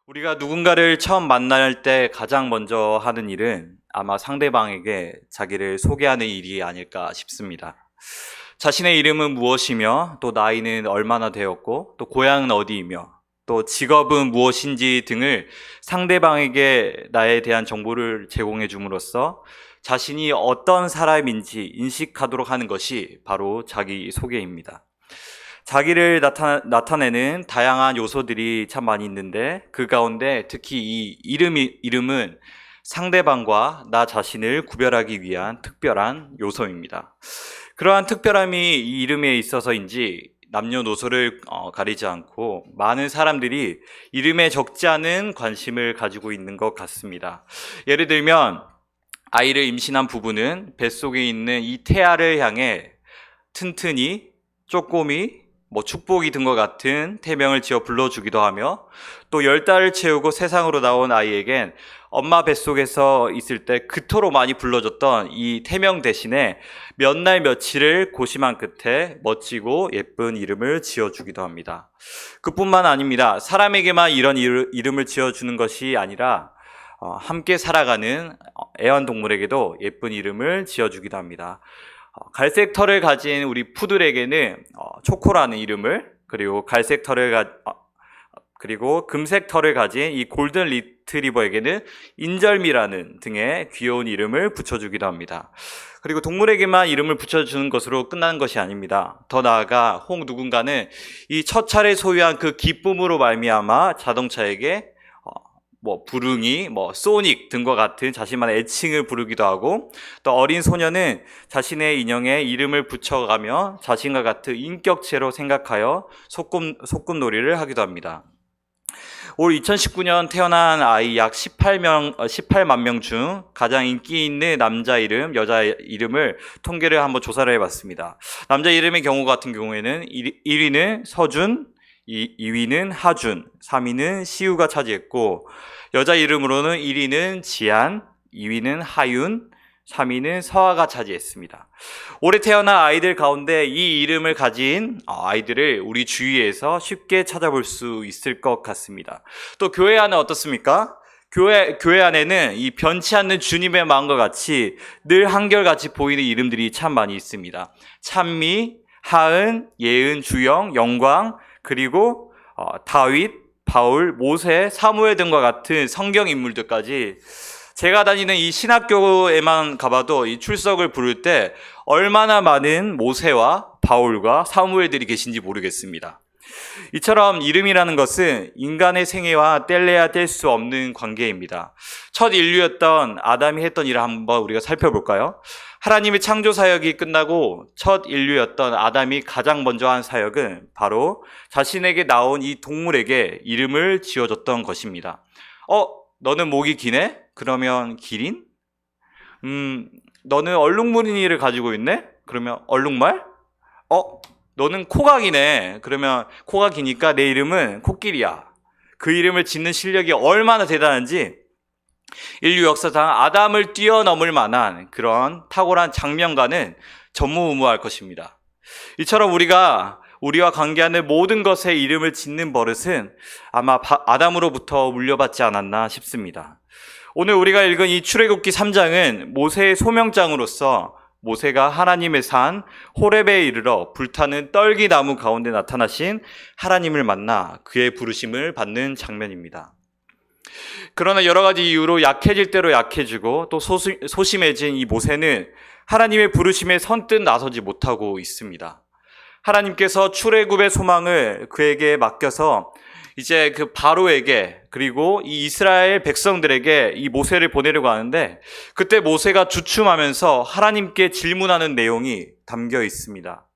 우리가 누군가를 처음 만날 때 가장 먼저 하는 일은 아마 상대방에게 자기를 소개하는 일이 아닐까 싶습니다. 자신의 이름은 무엇이며, 또 나이는 얼마나 되었고, 또 고향은 어디이며, 또 직업은 무엇인지 등을 상대방에게 나에 대한 정보를 제공해 줌으로써 자신이 어떤 사람인지 인식하도록 하는 것이 바로 자기 소개입니다. 자기를 나타내는 다양한 요소들이 참 많이 있는데 그 가운데 특히 이 이름은 상대방과 나 자신을 구별하기 위한 특별한 요소입니다. 그러한 특별함이 이 이름에 있어서인지 남녀노소를 가리지 않고 많은 사람들이 이름에 적지 않은 관심을 가지고 있는 것 같습니다. 예를 들면 아이를 임신한 부부는 뱃속에 있는 이 태아를 향해 튼튼이, 쪼꼬미, 축복이 등과 같은 태명을 지어 불러주기도 하며 또 10달을 채우고 세상으로 나온 아이에겐 엄마 뱃속에서 있을 때 그토록 많이 불러줬던 이 태명 대신에 몇 날 며칠을 고심한 끝에 멋지고 예쁜 이름을 지어주기도 합니다. 그뿐만 아닙니다. 사람에게만 이런 이름을 지어주는 것이 아니라 함께 살아가는 애완동물에게도 예쁜 이름을 지어주기도 합니다. 갈색 털을 가진 우리 푸들에게는 초코라는 이름을, 그리고 그리고 금색 털을 가진 이 골든 리트리버에게는 인절미라는 등의 귀여운 이름을 붙여주기도 합니다. 그리고 동물에게만 이름을 붙여주는 것으로 끝나는 것이 아닙니다. 더 나아가 혹 누군가는 이 첫 차례 소유한 그 기쁨으로 말미암아 자동차에게 부릉이, 소닉 등과 같은 자신만의 애칭을 부르기도 하고, 또 어린 소녀는 자신의 인형에 이름을 붙여가며 자신과 같은 인격체로 생각하여 소꿉놀이를 하기도 합니다. 올 2019년 태어난 아이 약 18만 명 중 가장 인기 있는 남자 이름, 여자 이름을 통계를 한번 조사를 해봤습니다. 남자 이름의 경우 같은 경우에는 1위는 서준, 2위는 하준, 3위는 시우가 차지했고, 여자 이름으로는 1위는 지안, 2위는 하윤, 3위는 서아가 차지했습니다. 올해 태어난 아이들 가운데 이 이름을 가진 아이들을 우리 주위에서 쉽게 찾아볼 수 있을 것 같습니다. 또 교회 안은 어떻습니까? 교회 안에는 이 변치 않는 주님의 마음과 같이 늘 한결같이 보이는 이름들이 참 많이 있습니다. 찬미, 하은, 예은, 주영, 영광, 그리고 다윗, 바울, 모세, 사무엘 등과 같은 성경 인물들까지 제가 다니는 이 신학교에만 가봐도 이 출석을 부를 때 얼마나 많은 모세와 바울과 사무엘들이 계신지 모르겠습니다. 이처럼 이름이라는 것은 인간의 생애와 뗄래야 뗄 수 없는 관계입니다. 첫 인류였던 아담이 했던 일을 한번 우리가 살펴볼까요? 하나님의 창조 사역이 끝나고 첫 인류였던 아담이 가장 먼저 한 사역은 바로 자신에게 나온 이 동물에게 이름을 지어줬던 것입니다. 너는 목이 기네? 그러면 기린? 너는 얼룩무늬를 가지고 있네? 그러면 얼룩말? 너는 코가 기네. 그러면 코가 기니까 내 이름은 코끼리야. 그 이름을 짓는 실력이 얼마나 대단한지 인류 역사상 아담을 뛰어넘을 만한 그런 탁월한 장면가는 전무후무할 것입니다. 이처럼 우리와 관계하는 모든 것에 이름을 짓는 버릇은 아마 아담으로부터 물려받지 않았나 싶습니다. 오늘 우리가 읽은 이 출애굽기 3장은 모세의 소명장으로서 모세가 하나님의 산 호렙에 이르러 불타는 떨기나무 가운데 나타나신 하나님을 만나 그의 부르심을 받는 장면입니다. 그러나 여러 가지 이유로 약해질 대로 약해지고 또 소심해진 이 모세는 하나님의 부르심에 선뜻 나서지 못하고 있습니다. 하나님께서 출애굽의 소망을 그에게 맡겨서 이제 그 바로에게 그리고 이 이스라엘 백성들에게 이 모세를 보내려고 하는데 그때 모세가 주춤하면서 하나님께 질문하는 내용이 담겨 있습니다.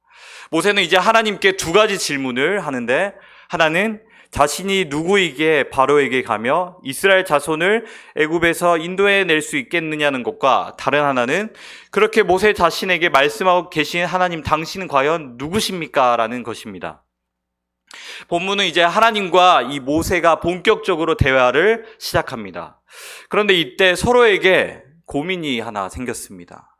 모세는 이제 하나님께 두 가지 질문을 하는데 하나는 자신이 누구이기에 바로에게 가며 이스라엘 자손을 애굽에서 인도해낼 수 있겠느냐는 것과 다른 하나는 그렇게 모세 자신에게 말씀하고 계신 하나님 당신은 과연 누구십니까? 라는 것입니다. 본문은 이제 하나님과 이 모세가 본격적으로 대화를 시작합니다. 그런데 이때 서로에게 고민이 하나 생겼습니다.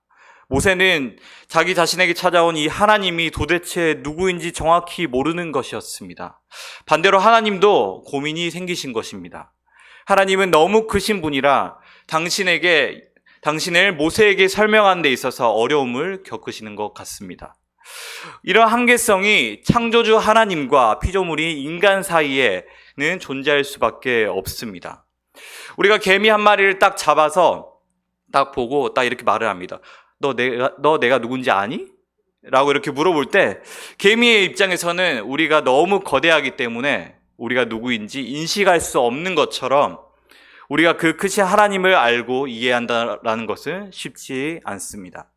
모세는 자기 자신에게 찾아온 이 하나님이 도대체 누구인지 정확히 모르는 것이었습니다. 반대로 하나님도 고민이 생기신 것입니다. 하나님은 너무 크신 분이라 당신을 모세에게 설명하는 데 있어서 어려움을 겪으시는 것 같습니다. 이런 한계성이 창조주 하나님과 피조물인 인간 사이에는 존재할 수밖에 없습니다. 우리가 개미 한 마리를 딱 잡아서 딱 보고 딱 이렇게 말을 합니다. 너 내가 누군지 아니? 라고 이렇게 물어볼 때 개미의 입장에서는 우리가 너무 거대하기 때문에 우리가 누구인지 인식할 수 없는 것처럼 우리가 그 크신 하나님을 알고 이해한다라는 것은 쉽지 않습니다.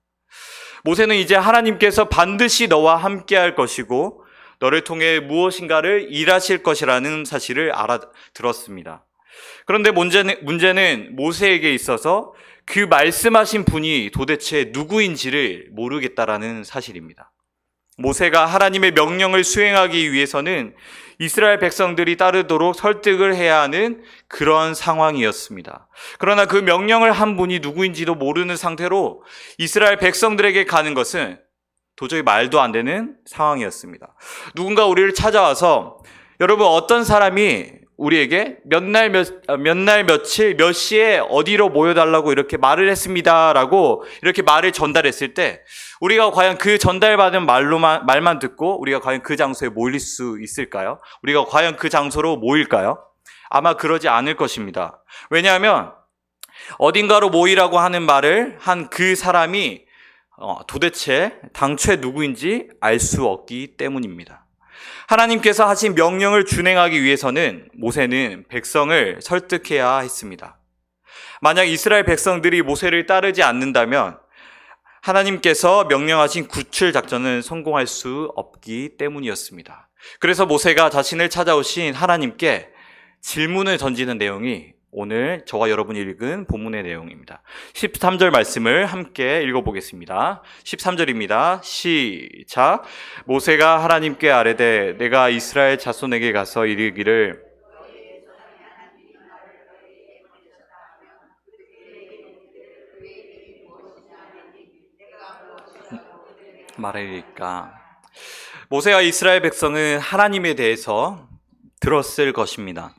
모세는 이제 하나님께서 반드시 너와 함께할 것이고 너를 통해 무엇인가를 일하실 것이라는 사실을 알아들었습니다. 그런데 문제는 모세에게 있어서 그 말씀하신 분이 도대체 누구인지를 모르겠다라는 사실입니다. 모세가 하나님의 명령을 수행하기 위해서는 이스라엘 백성들이 따르도록 설득을 해야 하는 그런 상황이었습니다. 그러나 그 명령을 한 분이 누구인지도 모르는 상태로 이스라엘 백성들에게 가는 것은 도저히 말도 안 되는 상황이었습니다. 누군가 우리를 찾아와서 여러분 어떤 사람이 우리에게 몇 날 며칠 몇 시에 어디로 모여달라고 이렇게 말을 했습니다라고 이렇게 말을 전달했을 때 우리가 과연 그 전달받은 말만 듣고 우리가 과연 그 장소에 모일 수 있을까요? 우리가 과연 그 장소로 모일까요? 아마 그러지 않을 것입니다. 왜냐하면 어딘가로 모이라고 하는 말을 한 그 사람이 도대체 당최 누구인지 알 수 없기 때문입니다. 하나님께서 하신 명령을 준행하기 위해서는 모세는 백성을 설득해야 했습니다. 만약 이스라엘 백성들이 모세를 따르지 않는다면 하나님께서 명령하신 구출 작전은 성공할 수 없기 때문이었습니다. 그래서 모세가 자신을 찾아오신 하나님께 질문을 던지는 내용이 오늘 저와 여러분이 읽은 본문의 내용입니다. 13절 말씀을 함께 읽어보겠습니다. 13절입니다. 시작. 모세가 하나님께 아뢰되 내가 이스라엘 자손에게 가서 이르기를 말하리까. 모세와 이스라엘 백성은 하나님에 대해서 들었을 것입니다.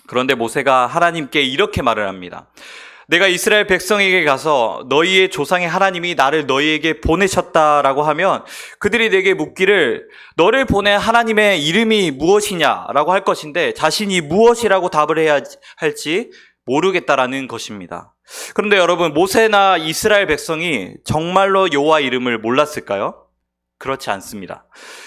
그런데 모세가 하나님께 이렇게 말을 합니다. 내가 이스라엘 백성에게 가서 너희의 조상의 하나님이 나를 너희에게 보내셨다라고 하면 그들이 내게 묻기를 너를 보낸 하나님의 이름이 무엇이냐라고 할 것인데 자신이 무엇이라고 답을 해야 할지 모르겠다라는 것입니다. 그런데 여러분, 모세나 이스라엘 백성이 정말로 여호와 이름을 몰랐을까요? 그렇지 않습니다.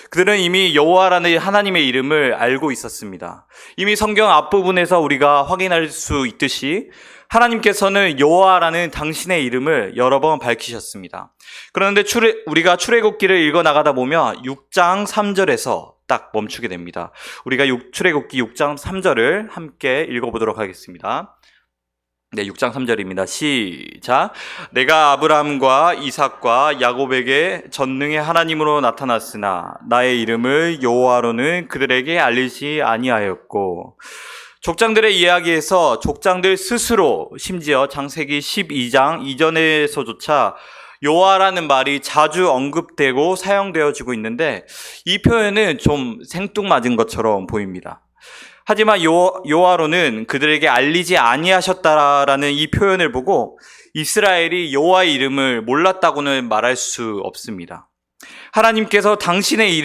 그들은 이미 여호와라는 하나님의 이름을 알고 있었습니다. 이미 성경 앞부분에서 우리가 확인할 수 있듯이 하나님께서는 여호와라는 당신의 이름을 여러 번 밝히셨습니다. 그런데 우리가 출애굽기를 읽어나가다 보면 6장 3절에서 딱 멈추게 됩니다. 우리가 출애굽기 6장 3절을 함께 읽어보도록 하겠습니다. 네, 6장 3절입니다. 시작. 내가 아브라함과 이삭과 야곱에게 전능의 하나님으로 나타났으나 나의 이름을 여호와로는 그들에게 알리지 아니하였고. 족장들의 이야기에서 족장들 스스로 심지어 창세기 12장 이전에서조차 여호와라는 말이 자주 언급되고 사용되어지고 있는데 이 표현은 좀 생뚱맞은 것처럼 보입니다. 하지만 여호와로는 그들에게 알리지 아니하셨다라는 이 표현을 보고 이스라엘이 여호와의 이름을 몰랐다고는 말할 수 없습니다. 하나님께서 당신의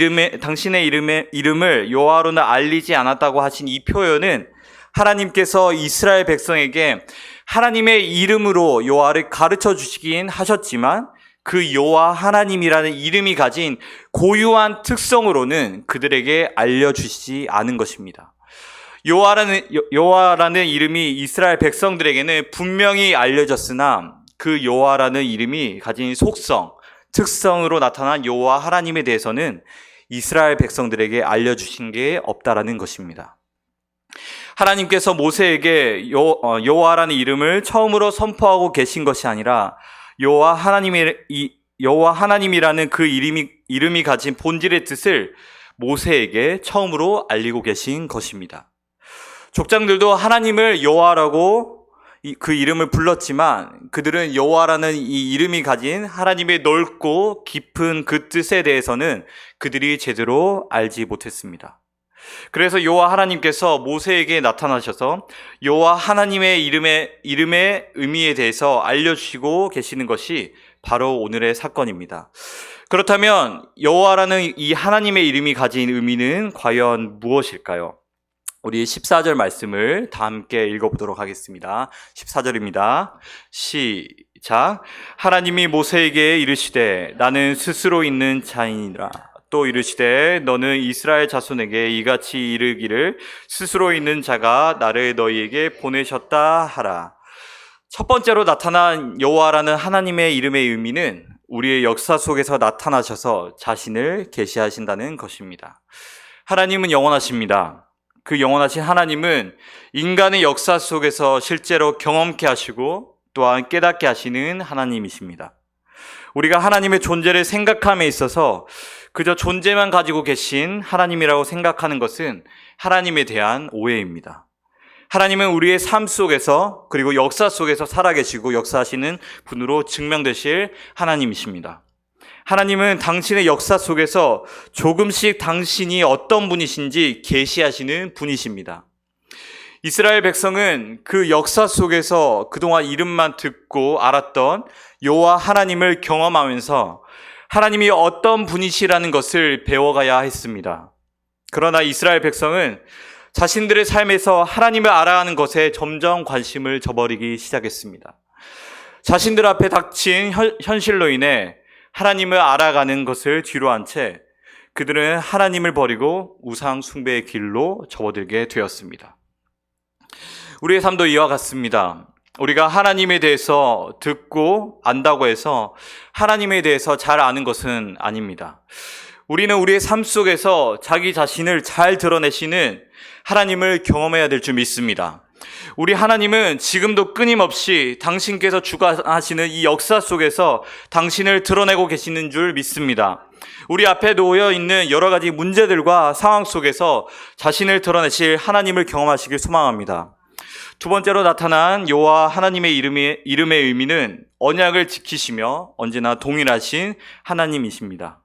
이름을 여호와로는 알리지 않았다고 하신 이 표현은 하나님께서 이스라엘 백성에게 하나님의 이름으로 여호와를 가르쳐 주시긴 하셨지만 그 여호와 하나님이라는 이름이 가진 고유한 특성으로는 그들에게 알려주시지 않은 것입니다. 여호와라는 이름이 이스라엘 백성들에게는 분명히 알려졌으나 그 여호와라는 이름이 가진 속성, 특성으로 나타난 여호와 하나님에 대해서는 이스라엘 백성들에게 알려주신 게 없다라는 것입니다. 하나님께서 모세에게 여호와라는 이름을 처음으로 선포하고 계신 것이 아니라 여호와 하나님이라는 그 이름이 가진 본질의 뜻을 모세에게 처음으로 알리고 계신 것입니다. 족장들도 하나님을 여호와라고 그 이름을 불렀지만 그들은 여호와라는 이 이름이 가진 하나님의 넓고 깊은 그 뜻에 대해서는 그들이 제대로 알지 못했습니다. 그래서 여호와 하나님께서 모세에게 나타나셔서 여호와 하나님의 이름의 의미에 대해서 알려주시고 계시는 것이 바로 오늘의 사건입니다. 그렇다면 여호와라는 이 하나님의 이름이 가진 의미는 과연 무엇일까요? 우리 14절 말씀을 다 함께 읽어보도록 하겠습니다. 14절입니다. 시작. 하나님이 모세에게 이르시되 나는 스스로 있는 자이니라. 또 이르시되 너는 이스라엘 자손에게 이같이 이르기를 스스로 있는 자가 나를 너희에게 보내셨다 하라. 첫 번째로 나타난 여호와라는 하나님의 이름의 의미는 우리의 역사 속에서 나타나셔서 자신을 계시하신다는 것입니다. 하나님은 영원하십니다. 그 영원하신 하나님은 인간의 역사 속에서 실제로 경험케 하시고 또한 깨닫게 하시는 하나님이십니다. 우리가 하나님의 존재를 생각함에 있어서 그저 존재만 가지고 계신 하나님이라고 생각하는 것은 하나님에 대한 오해입니다. 하나님은 우리의 삶 속에서 그리고 역사 속에서 살아계시고 역사하시는 분으로 증명되실 하나님이십니다. 하나님은 당신의 역사 속에서 조금씩 당신이 어떤 분이신지 계시하시는 분이십니다. 이스라엘 백성은 그 역사 속에서 그동안 이름만 듣고 알았던 여호와 하나님을 경험하면서 하나님이 어떤 분이시라는 것을 배워가야 했습니다. 그러나 이스라엘 백성은 자신들의 삶에서 하나님을 알아가는 것에 점점 관심을 저버리기 시작했습니다. 자신들 앞에 닥친 현실로 인해 하나님을 알아가는 것을 뒤로 한 채 그들은 하나님을 버리고 우상 숭배의 길로 접어들게 되었습니다. 우리의 삶도 이와 같습니다. 우리가 하나님에 대해서 듣고 안다고 해서 하나님에 대해서 잘 아는 것은 아닙니다. 우리는 우리의 삶 속에서 자기 자신을 잘 드러내시는 하나님을 경험해야 될 줄 믿습니다. 우리 하나님은 지금도 끊임없이 당신께서 주관하시는 이 역사 속에서 당신을 드러내고 계시는 줄 믿습니다. 우리 앞에 놓여 있는 여러 가지 문제들과 상황 속에서 자신을 드러내실 하나님을 경험하시길 소망합니다. 두 번째로 나타난 여호와 하나님의 이름의 의미는 언약을 지키시며 언제나 동일하신 하나님이십니다.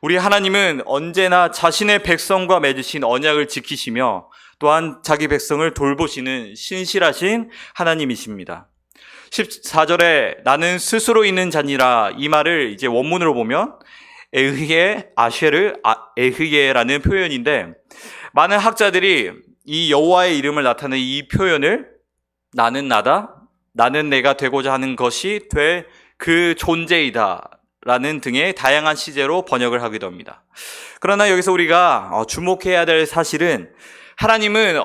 우리 하나님은 언제나 자신의 백성과 맺으신 언약을 지키시며 또한 자기 백성을 돌보시는 신실하신 하나님이십니다. 14절에 나는 스스로 있는 자니라 이 말을 이제 원문으로 보면 에흐예 에흐예라는 표현인데 많은 학자들이 이 여호와의 이름을 나타내는 이 표현을 나는 나다, 나는 내가 되고자 하는 것이 될 그 존재이다 라는 등의 다양한 시제로 번역을 하기도 합니다. 그러나 여기서 우리가 주목해야 될 사실은 하나님은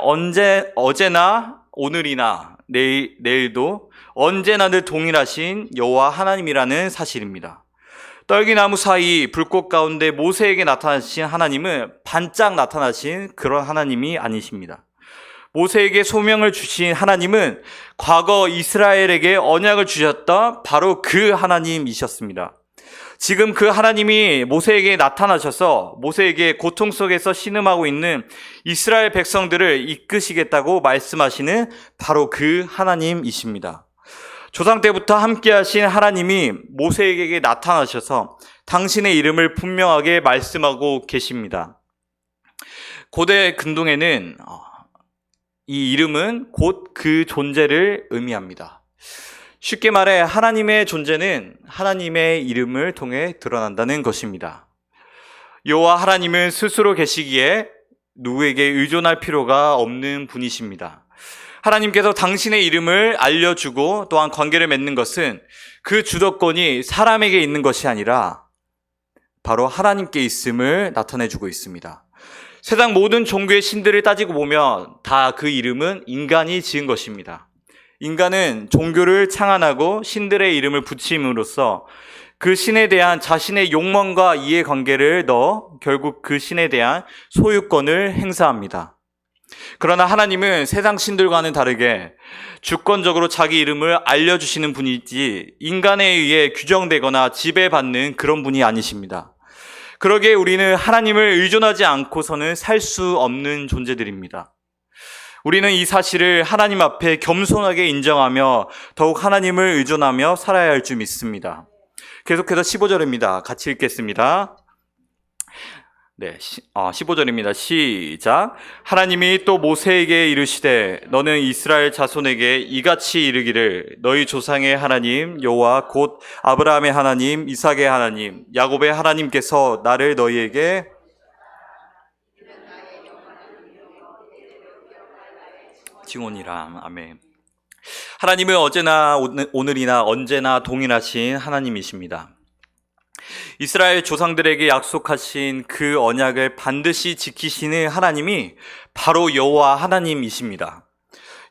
어제나 오늘이나 내일도 언제나 늘 동일하신 여호와 하나님이라는 사실입니다. 떨기나무 사이 불꽃 가운데 모세에게 나타나신 하나님은 반짝 나타나신 그런 하나님이 아니십니다. 모세에게 소명을 주신 하나님은 과거 이스라엘에게 언약을 주셨던 바로 그 하나님이셨습니다. 지금 그 하나님이 모세에게 나타나셔서 모세에게 고통 속에서 신음하고 있는 이스라엘 백성들을 이끄시겠다고 말씀하시는 바로 그 하나님이십니다. 조상 때부터 함께 하신 하나님이 모세에게 나타나셔서 당신의 이름을 분명하게 말씀하고 계십니다. 고대 근동에는 이 이름은 곧 그 존재를 의미합니다. 쉽게 말해 하나님의 존재는 하나님의 이름을 통해 드러난다는 것입니다. 여호와 하나님은 스스로 계시기에 누구에게 의존할 필요가 없는 분이십니다. 하나님께서 당신의 이름을 알려주고 또한 관계를 맺는 것은 그 주도권이 사람에게 있는 것이 아니라 바로 하나님께 있음을 나타내주고 있습니다. 세상 모든 종교의 신들을 따지고 보면 다 그 이름은 인간이 지은 것입니다. 인간은 종교를 창안하고 신들의 이름을 붙임으로써 그 신에 대한 자신의 욕망과 이해관계를 넣어 결국 그 신에 대한 소유권을 행사합니다. 그러나 하나님은 세상 신들과는 다르게 주권적으로 자기 이름을 알려주시는 분이지 인간에 의해 규정되거나 지배받는 그런 분이 아니십니다. 그러기에 우리는 하나님을 의존하지 않고서는 살 수 없는 존재들입니다. 우리는 이 사실을 하나님 앞에 겸손하게 인정하며 더욱 하나님을 의존하며 살아야 할 줄 믿습니다. 계속해서 15절입니다. 같이 읽겠습니다. 15절입니다. 시작. 하나님이 또 모세에게 이르시되 너는 이스라엘 자손에게 이같이 이르기를 너희 조상의 하나님 여호와 곧 아브라함의 하나님 이삭의 하나님 야곱의 하나님께서 나를 너희에게 증언이라. 아멘. 하나님은 어제나 오늘이나 언제나 동일하신 하나님이십니다. 이스라엘 조상들에게 약속하신 그 언약을 반드시 지키시는 하나님이 바로 여호와 하나님이십니다.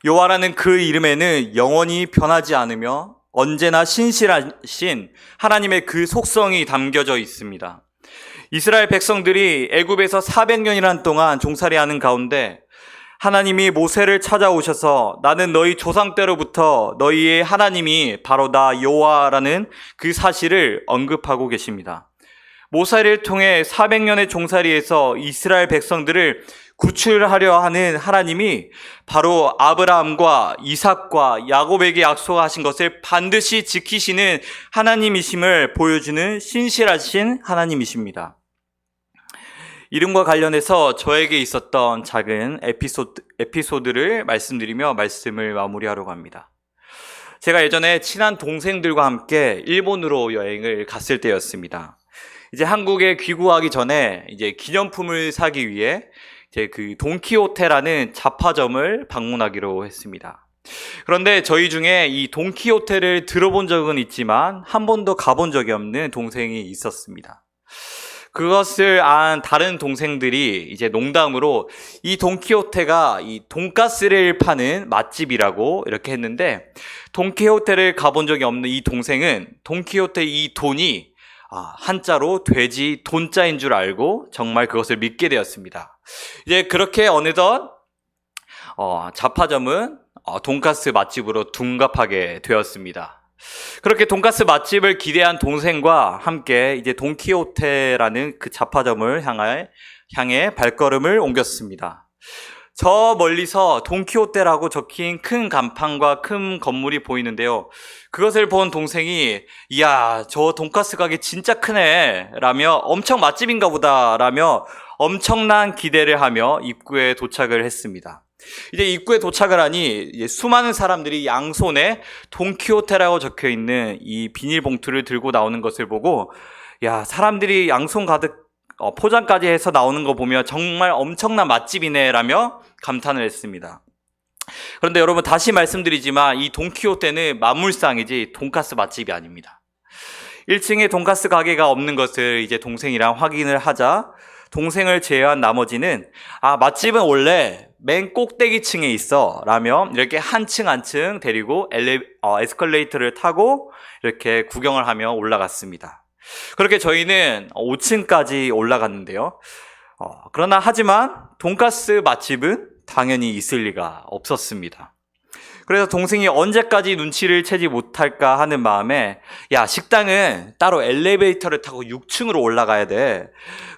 여호와라는 그 이름에는 영원히 변하지 않으며 언제나 신실하신 하나님의 그 속성이 담겨져 있습니다. 이스라엘 백성들이 애굽에서 400년이란 동안 종살이하는 가운데 하나님이 모세를 찾아오셔서 나는 너희 조상 때로부터 너희의 하나님이 바로 나 여호와라는 그 사실을 언급하고 계십니다. 모세를 통해 400년의 종살이에서 이스라엘 백성들을 구출하려 하는 하나님이 바로 아브라함과 이삭과 야곱에게 약속하신 것을 반드시 지키시는 하나님이심을 보여주는 신실하신 하나님이십니다. 이름과 관련해서 저에게 있었던 작은 에피소드를 말씀드리며 말씀을 마무리하려고 합니다. 제가 예전에 친한 동생들과 함께 일본으로 여행을 갔을 때였습니다. 이제 한국에 귀국하기 전에 이제 기념품을 사기 위해 이제 그 돈키호테라는 잡화점을 방문하기로 했습니다. 그런데 저희 중에 이 돈키호테를 들어본 적은 있지만 한 번도 가본 적이 없는 동생이 있었습니다. 그것을 안 다른 동생들이 이제 농담으로 이 돈키호테가 이 돈가스를 파는 맛집이라고 이렇게 했는데, 돈키호테를 가본 적이 없는 이 동생은 돈키호테 이 돈이 한자로 돼지 돈자인 줄 알고 정말 그것을 믿게 되었습니다. 이제 그렇게 어느덧 잡화점은 돈가스 맛집으로 둔갑하게 되었습니다. 그렇게 돈가스 맛집을 기대한 동생과 함께 이제 돈키호테라는 그 잡화점을 향해 발걸음을 옮겼습니다. 저 멀리서 돈키호테라고 적힌 큰 간판과 큰 건물이 보이는데요. 그것을 본 동생이 이야, 저 돈가스 가게 진짜 크네 라며 엄청 맛집인가 보다 라며 엄청난 기대를 하며 입구에 도착을 했습니다. 이제 입구에 도착을 하니 이제 수많은 사람들이 양손에 돈키호테라고 적혀있는 이 비닐봉투를 들고 나오는 것을 보고, 야, 사람들이 양손 가득 포장까지 해서 나오는 거 보면 정말 엄청난 맛집이네 라며 감탄을 했습니다. 그런데 여러분, 다시 말씀드리지만 이 돈키호테는 만물상이지 돈가스 맛집이 아닙니다. 1층에 돈가스 가게가 없는 것을 이제 동생이랑 확인을 하자 동생을 제외한 나머지는 맛집은 원래 맨 꼭대기층에 있어 라며 이렇게 한 층 한 층 데리고 에스컬레이터를 타고 이렇게 구경을 하며 올라갔습니다. 그렇게 저희는 5층까지 올라갔는데요. 그러나 하지만 돈가스 맛집은 당연히 있을 리가 없었습니다. 그래서 동생이 언제까지 눈치를 채지 못할까 하는 마음에, 야, 식당은 따로 엘리베이터를 타고 6층으로 올라가야 돼.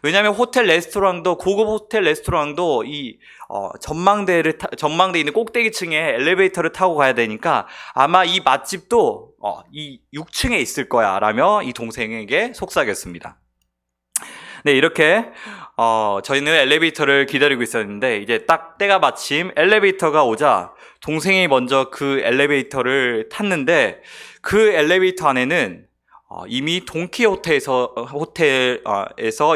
왜냐하면 고급 호텔 레스토랑도 이 전망대에 있는 꼭대기층에 엘리베이터를 타고 가야 되니까 아마 이 맛집도 이 6층에 있을 거야 라며 이 동생에게 속삭였습니다. 네, 이렇게 저희는 엘리베이터를 기다리고 있었는데 이제 딱 때가 마침 엘리베이터가 오자 동생이 먼저 그 엘리베이터를 탔는데, 그 엘리베이터 안에는 이미 돈키호테에서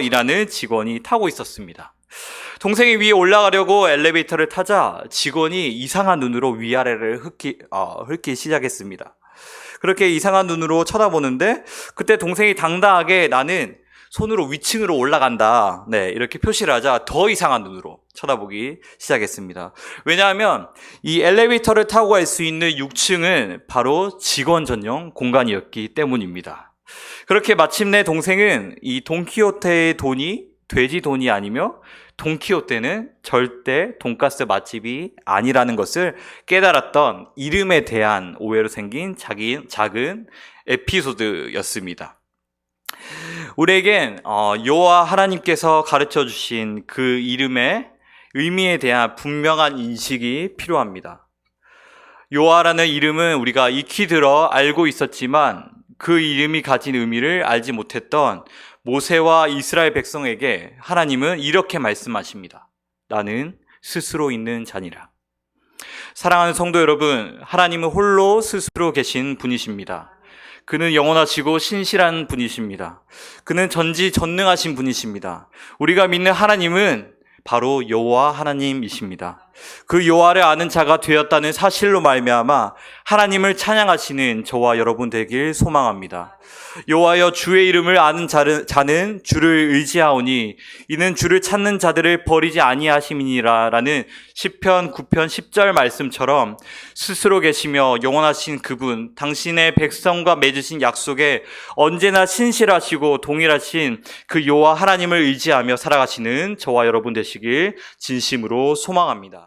일하는 직원이 타고 있었습니다. 동생이 위에 올라가려고 엘리베이터를 타자 직원이 이상한 눈으로 위아래를 훑기 시작했습니다. 그렇게 이상한 눈으로 쳐다보는데 그때 동생이 당당하게 나는 손으로 위층으로 올라간다. 네, 이렇게 표시를 하자 더 이상한 눈으로 쳐다보기 시작했습니다. 왜냐하면 이 엘리베이터를 타고 갈 수 있는 6층은 바로 직원 전용 공간이었기 때문입니다. 그렇게 마침내 동생은 이 돈키호테의 돈이 돼지 돈이 아니며 돈키호테는 절대 돈가스 맛집이 아니라는 것을 깨달았던 이름에 대한 오해로 생긴 작은 에피소드였습니다. 우리에겐 여호와 하나님께서 가르쳐 주신 그 이름의 의미에 대한 분명한 인식이 필요합니다. 여호와라는 이름은 우리가 익히 들어 알고 있었지만 그 이름이 가진 의미를 알지 못했던 모세와 이스라엘 백성에게 하나님은 이렇게 말씀하십니다. 나는 스스로 있는 자니라. 사랑하는 성도 여러분, 하나님은 홀로 스스로 계신 분이십니다. 그는 영원하시고 신실한 분이십니다. 그는 전지전능하신 분이십니다. 우리가 믿는 하나님은 바로 여호와 하나님이십니다. 그 여호와를 아는 자가 되었다는 사실로 말미암아 하나님을 찬양하시는 저와 여러분 되길 소망합니다. 여호와여, 주의 이름을 아는 자는 주를 의지하오니 이는 주를 찾는 자들을 버리지 아니하심이니라 라는 시편 9편 10절 말씀처럼 스스로 계시며 영원하신 그분, 당신의 백성과 맺으신 약속에 언제나 신실하시고 동일하신 그 여호와 하나님을 의지하며 살아가시는 저와 여러분 되시길 진심으로 소망합니다.